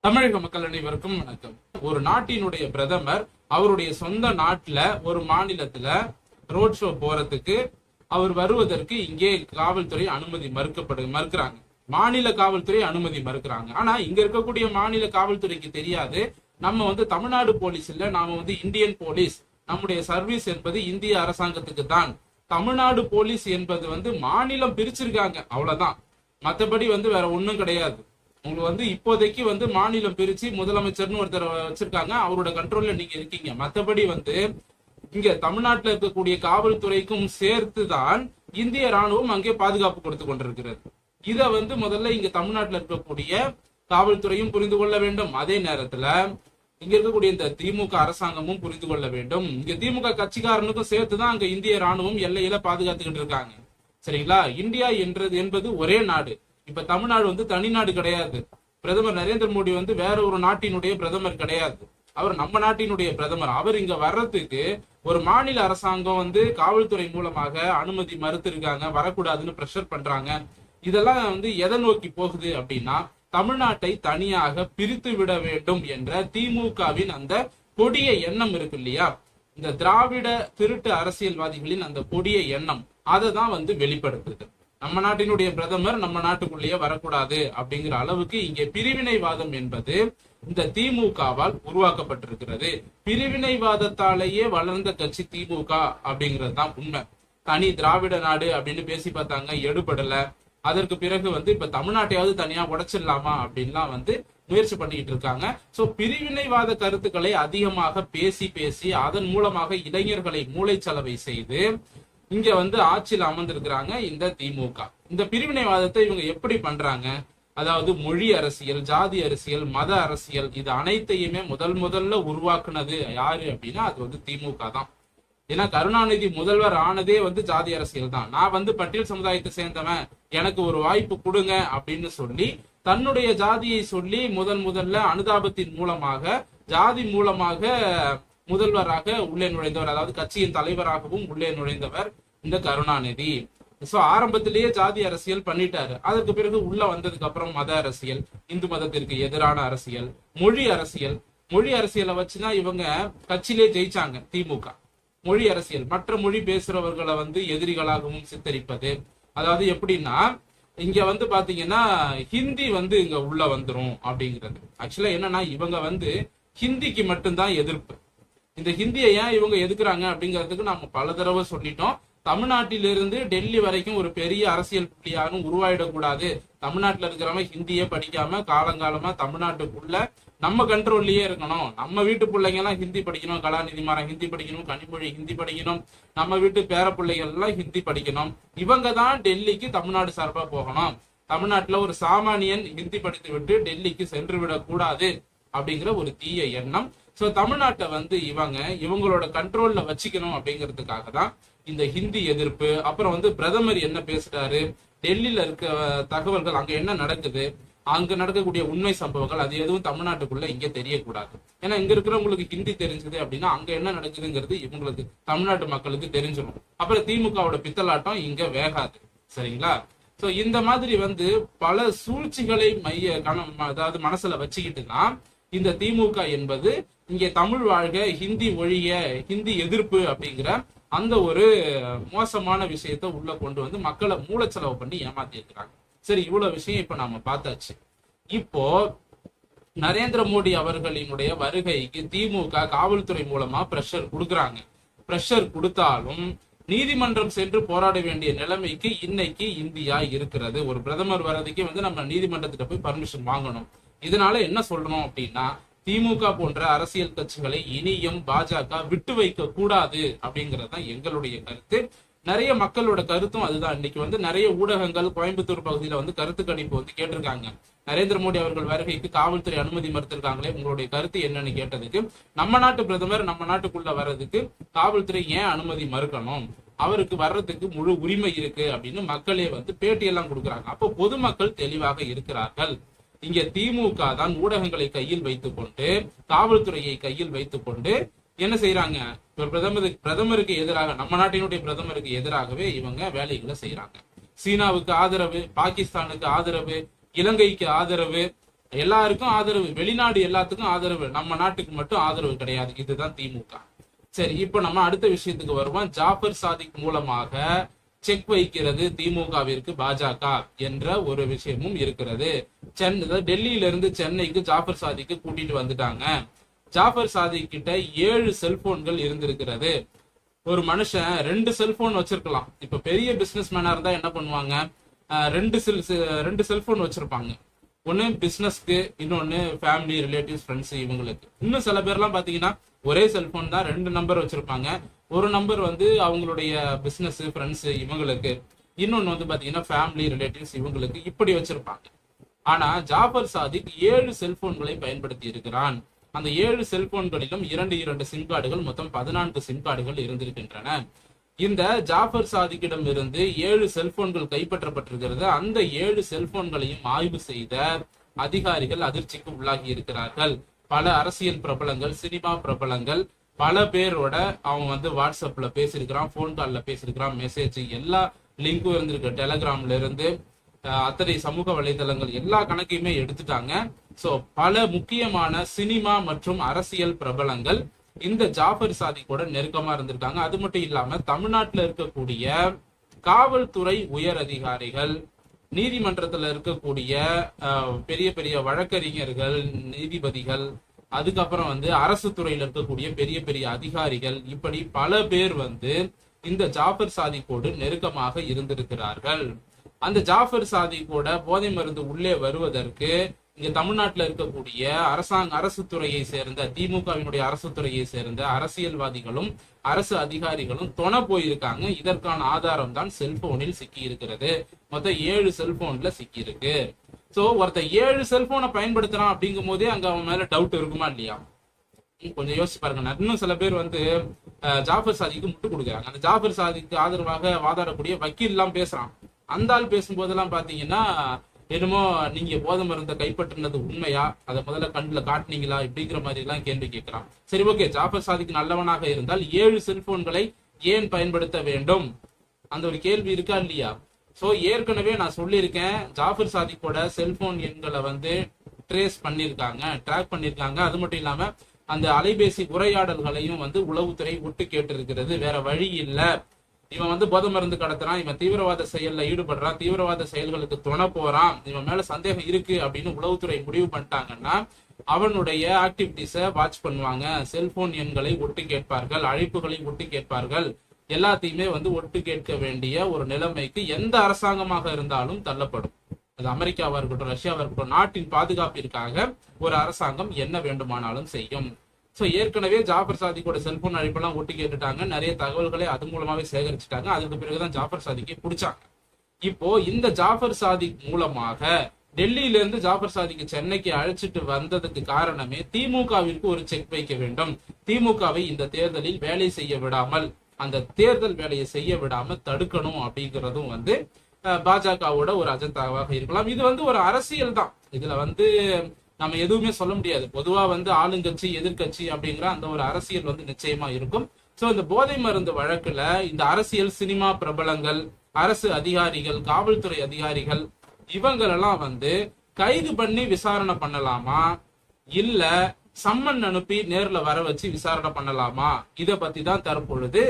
தமிழக மக்கள் அனைவருக்கும் வணக்கம். ஒரு நாட்டினுடைய பிரதமர் அவருடைய சொந்த நாட்டுல ஒரு மாநிலத்துல ரோட் ஷோ போறதுக்கு அவர் வருவதற்கு இங்கே காவல்துறை அனுமதி மறுக்கிறாங்க. மாநில காவல்துறை அனுமதி மறுக்கிறாங்க. ஆனா இங்க இருக்கக்கூடிய மாநில காவல்துறைக்கு தெரியாது நம்ம தமிழ்நாடு போலீஸ் இல்ல, நாம இந்தியன் போலீஸ், நம்முடைய சர்வீஸ் என்பது இந்திய அரசாங்கத்துக்கு தான். தமிழ்நாடு போலீஸ் என்பது மாநிலம் பிரிச்சிருக்காங்க, அவ்வளவுதான். மற்றபடி வேற ஒண்ணும் கிடையாது. உங்களுக்கு இப்போதைக்கு மாநிலம் பிரிச்சு முதலமைச்சர்னு ஒருத்தர் வச்சிருக்காங்க, அவரோட கண்ட்ரோல்ல நீங்க இருக்கீங்க. மற்றபடி இங்க தமிழ்நாட்டில் இருக்கக்கூடிய காவல்துறைக்கும் சேர்த்துதான் இந்திய ராணுவம் அங்கே பாதுகாப்பு கொடுத்து கொண்டிருக்கிறது. இத முதல்ல இங்க தமிழ்நாட்டில் இருக்கக்கூடிய காவல்துறையும் புரிந்து கொள்ள வேண்டும். அதே நேரத்துல இங்க இருக்கக்கூடிய இந்த திமுக அரசாங்கமும் புரிந்து கொள்ள வேண்டும். இங்க திமுக கட்சிக்காரனுக்கும் சேர்த்துதான் அங்க இந்திய ராணுவம் எல்லையில பாதுகாத்துக்கிட்டு இருக்காங்க. சரிங்களா? இந்தியா என்பது ஒரே நாடு. இப்ப தமிழ்நாடு தனி நாடு கிடையாது. பிரதமர் நரேந்திர மோடி வேற ஒரு நாட்டினுடைய பிரதமர் கிடையாது. அவர் நம்ம நாட்டினுடைய பிரதமர். அவர் இங்க வர்றதுக்கு ஒரு மாநில அரசாங்கம் காவல்துறை மூலமாக அனுமதி மறுத்திருக்காங்க, வரக்கூடாதுன்னு பிரஷர் பண்றாங்க. இதெல்லாம் எதை நோக்கி போகுது அப்படின்னா, தமிழ்நாட்டை தனியாக பிரித்து விட வேண்டும் என்ற திமுகவின் அந்த கொடிய எண்ணம் இருக்கு இல்லையா, இந்த திராவிட திருட்டு அரசியல்வாதிகளின் அந்த கொடிய எண்ணம் அதை தான் வெளிப்படுத்துது. நம்ம நாட்டினுடைய பிரதமர் நம்ம நாட்டுக்குள்ளேயே வரக்கூடாது அப்படிங்கிற அளவுக்கு இங்கே பிரிவினைவாதம் என்பது இந்த திமுகவால் உருவாக்கப்பட்டிருக்கிறது. பிரிவினைவாதத்தாலேயே வளர்ந்த கட்சி திமுக அப்படிங்கிறது தான் உண்மை. தனி திராவிட நாடு அப்படின்னு பேசி பார்த்தாங்க, எடுபடல. அதற்கு பிறகு இப்ப தமிழ்நாட்டையாவது தனியா உடைச்சிடலாமா அப்படின்லாம் முயற்சி பண்ணிட்டு இருக்காங்க. சோ பிரிவினைவாத கருத்துக்களை அதிகமாக பேசி அதன் மூலமாக இளைஞர்களை மூளைச்சலவை செய்து இங்க ஆட்சியில் அமர்ந்திருக்கிறாங்க இந்த திமுக. இந்த பிரிவினைவாதத்தை இவங்க எப்படி பண்றாங்க? அதாவது மொழி அரசியல், ஜாதி அரசியல், மத அரசியல், இது அனைத்தையுமே முதல்ல உருவாக்குனது யாரு அப்படின்னா அது திமுக தான். ஏன்னா கருணாநிதி முதல்வர் ஆனதே ஜாதி அரசியல் தான். நான் பட்டியல் சமுதாயத்தை சேர்ந்தவன், எனக்கு ஒரு வாய்ப்பு கொடுங்க அப்படின்னு சொல்லி தன்னுடைய ஜாதியை சொல்லி முதல்ல அனுதாபத்தின் மூலமாக, ஜாதி மூலமாக முதல்வராக உள்ளே நுழைந்தவர், அதாவது கட்சியின் தலைவராகவும் உள்ளே நுழைந்தவர் இந்த கருணாநிதி. சோ ஆரம்பத்திலேயே ஜாதி அரசியல் பண்ணிட்டாரு. அதற்கு பிறகு உள்ள வந்ததுக்கு அப்புறம் மத அரசியல், இந்து மதத்திற்கு எதிரான அரசியல், மொழி அரசியலை வச்சுதான் இவங்க கட்சியிலே ஜெயிச்சாங்க திமுக. மொழி அரசியல், மற்ற மொழி பேசுறவர்களை எதிரிகளாகவும் சித்தரிப்பது. அதாவது எப்படின்னா, இங்க பாத்தீங்கன்னா ஹிந்தி இங்க உள்ள வந்துரும் அப்படிங்கிறது. ஆக்சுவலா என்னன்னா, இவங்க ஹிந்திக்கு மட்டும்தான் எதிர்ப்பு. இந்த ஹிந்தியை ஏன் இவங்க எதுக்குறாங்க அப்படிங்கிறதுக்கு நாம பல தடவை சொல்லிட்டோம். தமிழ்நாட்டிலிருந்து டெல்லி வரைக்கும் ஒரு பெரிய அரசியல் புள்ளி யாரும் உருவாயிடக்கூடாது. தமிழ்நாட்டுல இருக்கிறவங்க ஹிந்தியே படிக்காம காலங்காலமா தமிழ்நாட்டுக்குள்ள நம்ம கண்ட்ரோல்லயே இருக்கணும். நம்ம வீட்டு பிள்ளைங்க எல்லாம் ஹிந்தி படிக்கணும், கலாநிதி மாறன் ஹிந்தி படிக்கணும், கனிமொழி ஹிந்தி படிக்கணும், நம்ம வீட்டு பேர பிள்ளைகள் எல்லாம் ஹிந்தி படிக்கணும். இவங்க தான் டெல்லிக்கு தமிழ்நாடு சார்பா போகணும். தமிழ்நாட்டுல ஒரு சாமானியன் ஹிந்தி படித்து விட்டு டெல்லிக்கு சென்று விடக்கூடாது அப்படிங்கிற ஒரு தீய எண்ணம். சோ தமிழ்நாட்டை இவங்களோட கண்ட்ரோல்ல வச்சுக்கணும் அப்படிங்கிறதுக்காக தான் இந்த ஹிந்தி எதிர்ப்பு. அப்புறம் பிரதமர் என்ன பேசுறாரு, டெல்லியில இருக்க தகவல்கள், அங்க என்ன நடக்குது, அங்க நடக்கக்கூடிய உண்மை சம்பவங்கள், அது எதுவும் தமிழ்நாட்டுக்குள்ள இங்க தெரியக்கூடாது. ஏன்னா இங்க இருக்கிறவங்களுக்கு ஹிந்தி தெரிஞ்சது அப்படின்னா அங்க என்ன நடக்குதுங்கிறது இவங்களுக்கு, தமிழ்நாட்டு மக்களுக்கு தெரிஞ்சிடும். அப்புறம் திமுகவோட பித்தலாட்டம் இங்க வேகாது. சரிங்களா? சோ இந்த மாதிரி பல சூழ்ச்சிகளை அதாவது மனசுல வச்சுக்கிட்டு தான் இந்த திமுக என்பது இங்கே தமிழ் வாழ்க, ஹிந்தி ஒழிய, ஹிந்தி எதிர்ப்பு அப்படிங்கிற அந்த ஒரு மோசமான விஷயத்த உள்ள கொண்டு மக்களை மூளைச்சலவு பண்ணி ஏமாத்தி இருக்கிறாங்க. சரி, இவ்வளவு விஷயம் இப்ப நாம பார்த்தாச்சு. இப்போ நரேந்திர மோடி அவர்களினுடைய வருகைக்கு திமுக காவல்துறை மூலமா பிரஷர் கொடுக்குறாங்க. பிரஷர் கொடுத்தாலும் நீதிமன்றம் சென்று போராட வேண்டிய நிலைமைக்கு இன்னைக்கு இந்தியா இருக்கிறது. ஒரு பிரதமர் வர்றதுக்கே நம்ம நீதிமன்றத்திட்ட போய் பர்மிஷன் வாங்கணும். இதனால என்ன சொல்றோம் அப்படின்னா, திமுக போன்ற அரசியல் கட்சிகளை இனியும் பாஜக விட்டு வைக்க கூடாது அப்படிங்கிறது தான் எங்களுடைய கருத்து. நிறைய மக்களோட கருத்தும் அதுதான். இன்னைக்கு நிறைய ஊடகங்கள் கோயம்புத்தூர் பகுதியில கருத்து கணிப்பு கேட்டிருக்காங்க. நரேந்திர மோடி அவர்கள் வருகைக்கு காவல்துறை அனுமதி மறுத்திருக்காங்களே, உங்களுடைய கருத்து என்னன்னு கேட்டதுக்கு, நம்ம நாட்டு பிரதமர் நம்ம நாட்டுக்குள்ள வர்றதுக்கு காவல்துறை ஏன் அனுமதி மறுக்கணும், அவருக்கு வர்றதுக்கு முழு உரிமை இருக்கு அப்படின்னு மக்களே பேட்டியெல்லாம் கொடுக்குறாங்க. அப்போ பொதுமக்கள் தெளிவாக இருக்கிறார்கள். இங்க திமுக தான் ஊடகங்களை கையில் வைத்துக் கொண்டு, காவல்துறையை கையில் வைத்துக் கொண்டு என்ன செய்யறாங்க, பிரதமருக்கு எதிராக, நம்ம நாட்டினுடைய பிரதமருக்கு எதிராகவே இவங்க வேலைகளை செய்யறாங்க. சீனாவுக்கு ஆதரவு, பாகிஸ்தானுக்கு ஆதரவு, இலங்கைக்கு ஆதரவு, எல்லாருக்கும் ஆதரவு, வெளிநாடு எல்லாத்துக்கும் ஆதரவு, நம்ம நாட்டுக்கு மட்டும் ஆதரவு கிடையாது. இதுதான் திமுக. சரி, இப்ப நம்ம அடுத்த விஷயத்துக்கு வருவோம். ஜாஃபர் சாதிக் மூலமாக செக் வைக்கிறது திமுகவிற்கு பாஜக என்ற ஒரு விஷயமும் இருக்கிறது. டெல்லியில இருந்து சென்னைக்கு ஜாஃபர் சாதிக்கு கூட்டிட்டு வந்துட்டாங்க. ஜாஃபர் சாதிக் கிட்ட 7 செல்போன்கள் இருந்திருக்கிறது. ஒரு மனுஷன் 2 செல்போன் வச்சிருக்கலாம். இப்ப பெரிய பிசினஸ் மேனா இருந்தா என்ன பண்ணுவாங்க, 2 செல்போன் வச்சிருப்பாங்க. ஒன்னு பிசினஸ்க்கு, இன்னொன்னு ஃபேமிலி, ரிலேட்டிவ்ஸ், ஃப்ரெண்ட்ஸ் இவங்களுக்கு. இன்னும் சில பேர்லாம் பாத்தீங்கன்னா ஒரே செல்போன் தான், 2 நம்பர் வச்சிருப்பாங்க. ஒரு நம்பர் வந்து அவங்களுடைய பிசினஸ், ஃப்ரெண்ட்ஸ் இவங்களுக்கு, இன்னொன்னு வந்து பாத்தீங்கன்னா ஃபேமிலி, ரிலேட்டிவ்ஸ் இவங்களுக்கு, இப்படி வச்சிருப்பாங்க. ஆனா ஜாஃபர் சாதிக் 7 செல்போன்களை பயன்படுத்தி இருக்கிறான். அந்த 7 செல்போன்களிலும் 2 சிம் கார்டுகள், மொத்தம் 14 சிம் கார்டுகள் இருந்திருக்கின்றன. இந்த ஜாஃபர் சாதிக்கிடம் இருந்து 7 செல்போன்கள் கைப்பற்றப்பட்டிருக்கிறது. அந்த 7 செல்போன்களையும் ஆய்வு செய்த அதிகாரிகள் அதிர்ச்சிக்கு உள்ளாகி இருக்கிறார்கள். பல அரசியல் பிரபலங்கள், சினிமா பிரபலங்கள், பல பேரோட அவன் வந்து வாட்ஸ்அப்ல பேசியிருக்கிறான், போன் கால்ல பேசியிருக்கிறான், மெசேஜ் எல்லா லிங்கும் இருந்திருக்கு. டெலகிராம்ல இருந்து அத்தனை சமூக வலைதளங்கள் எல்லா கணக்கையுமே எடுத்துட்டாங்க. சோ பல முக்கியமான சினிமா மற்றும் அரசியல் பிரபலங்கள் இந்த ஜாஃபர் சாதிக்கோட நெருக்கமா இருந்திருக்காங்க. அது மட்டும் இல்லாம தமிழ்நாட்டில் இருக்கக்கூடிய காவல்துறை உயர் அதிகாரிகள், நீதிமன்றத்துல இருக்கக்கூடிய பெரிய பெரிய வழக்கறிஞர்கள், நீதிபதிகள், அதுக்கப்புறம் வந்து அரசு துறையில இருக்கக்கூடிய பெரிய பெரிய அதிகாரிகள், இப்படி பல பேர் வந்து இந்த ஜாஃபர் சாதிக்கோடு நெருக்கமாக இருந்திருக்கிறார்கள். அந்த ஜாஃபர் சாதிக்கோட போதை மருந்து உள்ளே வருவதற்கு இங்க தமிழ்நாட்டில் இருக்கக்கூடிய அரசு துறையை சேர்ந்த, திமுகவினுடைய அரசு துறையை சேர்ந்த அரசியல்வாதிகளும் அரசு அதிகாரிகளும் துணை போயிருக்காங்க. இதற்கான ஆதாரம் தான் செல்போனில் சிக்கி இருக்கிறது. மொத்தம் 7 செல்போன்ல சிக்கி இருக்கு. சோ ஒருத்தர் 7 செல்போனை பயன்படுத்துறான் அப்படிங்கும் போதே அங்க அவன் மேல டவுட் இருக்குமா இல்லையா? கொஞ்சம் யோசிச்சு பாருங்க. இன்னும் சில பேர் வந்து ஜாஃபர் சாதிக்கு முட்டு கொடுக்குறாங்க. அந்த ஜாஃபர் சாதிக்கு ஆதரவாக வாதாடக்கூடிய வக்கீல் எல்லாம் பேசுறான். அந்த ஆள் பேசும்போதெல்லாம் பாத்தீங்கன்னா என்னமோ நீங்க போதை மருந்தை கைப்பற்றினது உண்மையா, அதை முதல்ல கண்ணுல காட்டினீங்களா, இப்படிங்கிற மாதிரி எல்லாம் கேள்வி கேட்கிறான். சரி, ஓகே, ஜாஃபர் சாதிக் நல்லவனாக இருந்தால் 7 செல்போன்களை ஏன் பயன்படுத்த வேண்டும், அந்த ஒரு கேள்வி இருக்கா இல்லையா? சோ ஏற்கனவே நான் சொல்லியிருக்கேன், ஜாஃபர் சாதிக்கோட செல்போன் எண்களை வந்து ட்ரேஸ் பண்ணிருக்காங்க, ட்ராக் பண்ணிருக்காங்க. அது மட்டும் இல்லாம அந்த அலைபேசி உரையாடல்களையும் வந்து உளவுத்துறை ஒட்டு கேட்டு இருக்கிறது. வேற வழி இல்ல. இவன் வந்து போதை மருந்து கடத்துறான், இவன் தீவிரவாத செயல்ல ஈடுபடுறான், தீவிரவாத செயல்களுக்கு துணை போறான், இவன் மேல சந்தேகம் இருக்கு அப்படின்னு உளவுத்துறை முடிவு பண்ணிட்டாங்கன்னா அவனுடைய ஆக்டிவிட்டிஸை வாட்ச் பண்ணுவாங்க. செல்போன் எண்களை ஒட்டு கேட்பார்கள், அழைப்புகளை ஒட்டு கேட்பார்கள். எல்லாத்தையுமே வந்து ஒட்டு கேட்க வேண்டிய ஒரு நிலைமைக்கு எந்த அரசாங்கமாக இருந்தாலும் தள்ளப்படும். அது அமெரிக்காவா இருக்கட்டும், ரஷ்யாவா இருக்கட்டும், நாட்டின் பாதுகாப்பிற்காக ஒரு அரசாங்கம் என்ன வேண்டுமானாலும் செய்யும். சோ ஏற்கனவே ஜாஃபர் சாதிக்கோட செல்போன் அழைப்பெல்லாம் ஒட்டி கேட்டுட்டாங்க. நிறைய தகவல்களை அது மூலமாவே சேகரிச்சுட்டாங்க. அதுக்கு பிறகுதான் ஜாஃபர் சாதிக்கை பிடிச்சாங்க. இப்போ இந்த ஜாஃபர் சாதிக் மூலமாக டெல்லியில இருந்து ஜாஃபர் சாதிக்கு சென்னைக்கு அழைச்சிட்டு வந்ததுக்கு காரணமே திமுகவிற்கு ஒரு செக் வைக்க வேண்டும். திமுகவை இந்த தேர்தலில் வேலை செய்ய விடாமல், அந்த தேர்தல் வேலையை செய்ய விடாமல் தடுக்கணும் அப்படிங்கிறதும் வந்து பாஜகவோட ஒரு அஜெண்டாவாக இருக்கலாம். இது வந்து ஒரு அரசியல் தான். இதுல வந்து நம்ம எதுவுமே சொல்ல முடியாது. பொதுவா வந்து ஆளுங்கட்சி, எதிர்கட்சி அப்படிங்கிற அந்த ஒரு அரசியல் வந்து நிச்சயமா இருக்கும். சோ இந்த போதை மருந்து வழக்குல இந்த அரசியல், சினிமா பிரபலங்கள், அரசு அதிகாரிகள், காவல்துறை அதிகாரிகள் இவங்களெல்லாம் வந்து கைது பண்ணி விசாரணை பண்ணலாமா, இல்ல சம்மன் அனுப்பி நேர்ல வர வச்சு விசாரணை பண்ணலாமா, இத பத்தி தான் தற்பொழுது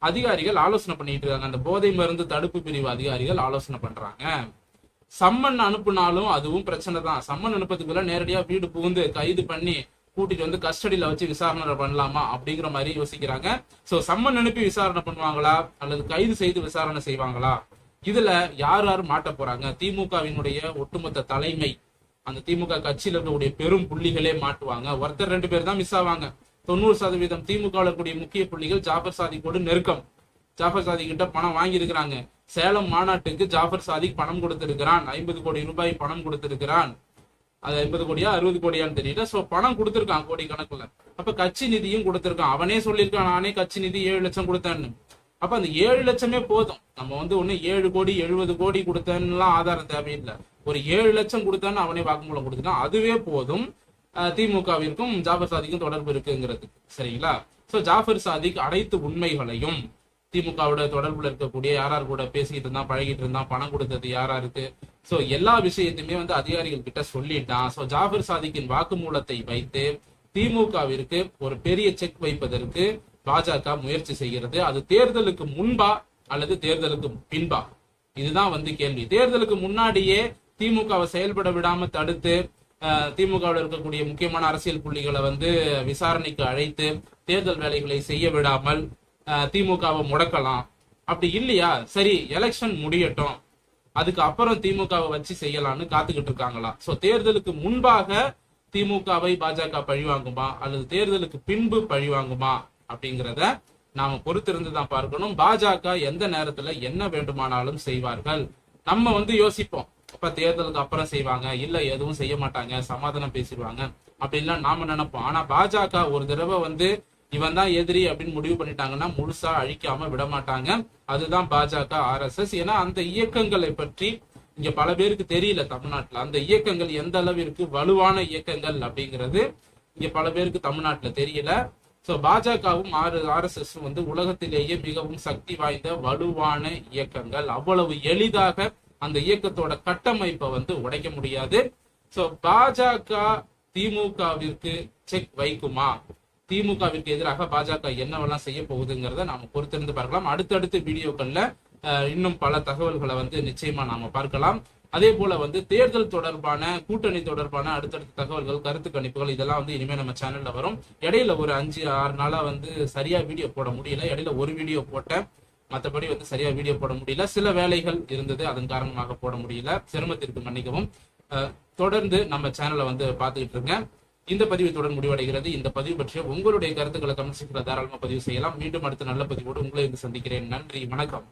அதிகாரிகள் ஆலோசனை பண்ணிட்டு இருக்காங்க. அந்த போதை மருந்து தடுப்பு பிரிவு அதிகாரிகள் ஆலோசனை பண்றாங்க. சம்மன் அனுப்புனாலும் அதுவும் பிரச்சனை தான். சம்மன் அனுப்பதுக்குள்ள நேரடியா வீடு புகுந்து கைது பண்ணி கூட்டிட்டு வந்து கஸ்டடியில வச்சு விசாரணை பண்ணலாமா அப்படிங்கிற மாதிரி யோசிக்கிறாங்க. சோ சம்மன் அனுப்பி விசாரணை பண்ணுவாங்களா அல்லது கைது செய்து விசாரணை செய்வாங்களா, இதுல யார் யார் மாட்ட போறாங்க? திமுகவினுடைய ஒட்டுமொத்த தலைமை, அந்த திமுக கட்சியில இருக்கக்கூடிய பெரும் புள்ளிகளே மாட்டுவாங்க. ஒருத்தர் 2 பேர் தான் மிஸ் ஆவாங்க. 90% திமுக இருக்கக்கூடிய முக்கிய புள்ளிகள் ஜாஃபர் சாதிக்கோடு நெருக்கம். ஜாஃபர் சாதிக் கிட்ட பணம் வாங்கி இருக்கிறாங்க. சேலம் மாநாட்டுக்கு ஜாஃபர் சாதிக் பணம் கொடுத்திருக்கிறான். 50 கோடி ரூபாய் பணம் கொடுத்திருக்கிறான். அது 50 கோடியா 60 கோடியான்னு தெரியல. சோ பணம் கொடுத்திருக்கான் கோடி கணக்குல. அப்ப கட்சி நிதியும் கொடுத்திருக்கான். அவனே சொல்லியிருக்கான், நானே கட்சி நிதி 7 லட்சம் கொடுத்தேன்னு. அப்ப அந்த 7 லட்சமே போதும். நம்ம வந்து ஒண்ணு 7 கோடி 70 கோடி கொடுத்தேன்னு ஆதாரம் தேவையில்லை. ஒரு 7 லட்சம் கொடுத்தான்னு அவனே வாக்குமூலம் கொடுத்துட்டான். அதுவே போதும் திமுகவிற்கும் ஜாஃபர் சாதிக்கும் தொடர்பு இருக்குங்கிறது. சரிங்களா? சோ ஜாஃபர் சாதிக் அனைத்து உண்மைகளையும் திமுகவோட தொடர்புல இருக்கக்கூடிய யாரார் கூட பேசிக்கிட்டு இருந்தான், பழகிட்டு இருந்தான், பணம் கொடுத்தது யாராருக்கு, சோ எல்லா விஷயத்தையுமே வந்து அதிகாரிகள் கிட்ட சொல்லிட்டான். சோ ஜாஃபர் சாதிக்கின் வாக்குமூலத்தை வைத்து திமுகவிற்கு ஒரு பெரிய செக் வைப்பதற்கு பாஜக முயற்சி செய்கிறது. அது தேர்தலுக்கு முன்பா அல்லது தேர்தலுக்கு பின்பா, இதுதான் வந்து கேள்வி. தேர்தலுக்கு முன்னாடியே திமுகவை செயல்பட விடாம தடுத்து திமுகவில் இருக்கக்கூடிய முக்கியமான அரசியல் புள்ளிகளை வந்து விசாரணைக்கு அழைத்து தேர்தல் வேலைகளை செய்ய விடாமல் திமுகவை முடக்கலாம். அப்படி இல்லையா, சரி எலெக்ஷன் முடியட்டும், அதுக்கு அப்புறம் திமுகவை வச்சு செய்யலாம்னு காத்துக்கிட்டு இருக்காங்களா? சோ தேர்தலுக்கு முன்பாக திமுகவை பாஜக பழிவாங்குமா அல்லது தேர்தலுக்கு பின்பு பழிவாங்குமா அப்படிங்கிறத நாம பொறுத்திருந்து தான் பார்க்கணும். பாஜக எந்த நேரத்துல என்ன வேண்டுமானாலும் செய்வார்கள். நம்ம வந்து யோசிப்போம், இப்ப தேர்தலுக்கு அப்புறம் செய்வாங்க, இல்ல எதுவும் செய்ய மாட்டாங்க, சமாதானம் பேசிடுவாங்க அப்படின்லாம் நாம நினைப்போம். ஆனா பாஜக ஒரு தடவை வந்து இவன் தான் எதிரி அப்படின்னு முடிவு பண்ணிட்டாங்கன்னா முழுசா அழிக்காம விட மாட்டாங்க. அதுதான் பாஜக, RSS. ஏன்னா அந்த இயக்கங்களை பற்றி இங்க பல பேருக்கு தெரியல தமிழ்நாட்டுல. அந்த இயக்கங்கள் எந்த அளவிற்கு வலுவான இயக்கங்கள் அப்படிங்கிறது இங்க பல பேருக்கு தமிழ்நாட்டுல தெரியல. சோ பாஜகவும் RSS வந்து உலகத்திலேயே மிகவும் சக்தி வாய்ந்த வலுவான இயக்கங்கள். அவ்வளவு எளிதாக அந்த இயக்கத்தோட கட்டமைப்பை வந்து உடைக்க முடியாது. சோ பாஜக திமுகவிற்கு செக் வைக்குமா, திமுகவிற்கு எதிராக பாஜக என்னவெல்லாம் செய்ய போகுதுங்கிறத நாம பொறுத்திருந்து பார்க்கலாம். அடுத்தடுத்த வீடியோக்கள்ல இன்னும் பல தகவல்களை வந்து நிச்சயமா நாம பார்க்கலாம். அதே போல வந்து தேர்தல் தொடர்பான, கூட்டணி தொடர்பான அடுத்தடுத்த தகவல்கள், கருத்து கணிப்புகள் இதெல்லாம் வந்து இனிமே நம்ம சேனல்ல வரும். இடையில ஒரு 5-6 நாளா வந்து சரியா வீடியோ போட முடியல. இடையில ஒரு வீடியோ போட்டேன், மற்றபடி வந்து சரியா வீடியோ போட முடியல. சில வேலைகள் இருந்தது, அதன் காரணமாக போட முடியல. சிரமத்திற்கு மன்னிக்கவும். தொடர்ந்து நம்ம சேனலை வந்து பார்த்துக்கிட்டு இருங்க. இந்த பதிவு தொடர் முடிவடைகிறது. இந்த பதிவு பற்றிய உங்களுடைய கருத்துக்களை கமெண்ட் செக்ஷன்ல தாராளமா பதிவு செய்யலாம். மீண்டும் அடுத்த நல்ல பதிவோடு உங்களை சந்திக்கிறேன். நன்றி, வணக்கம்.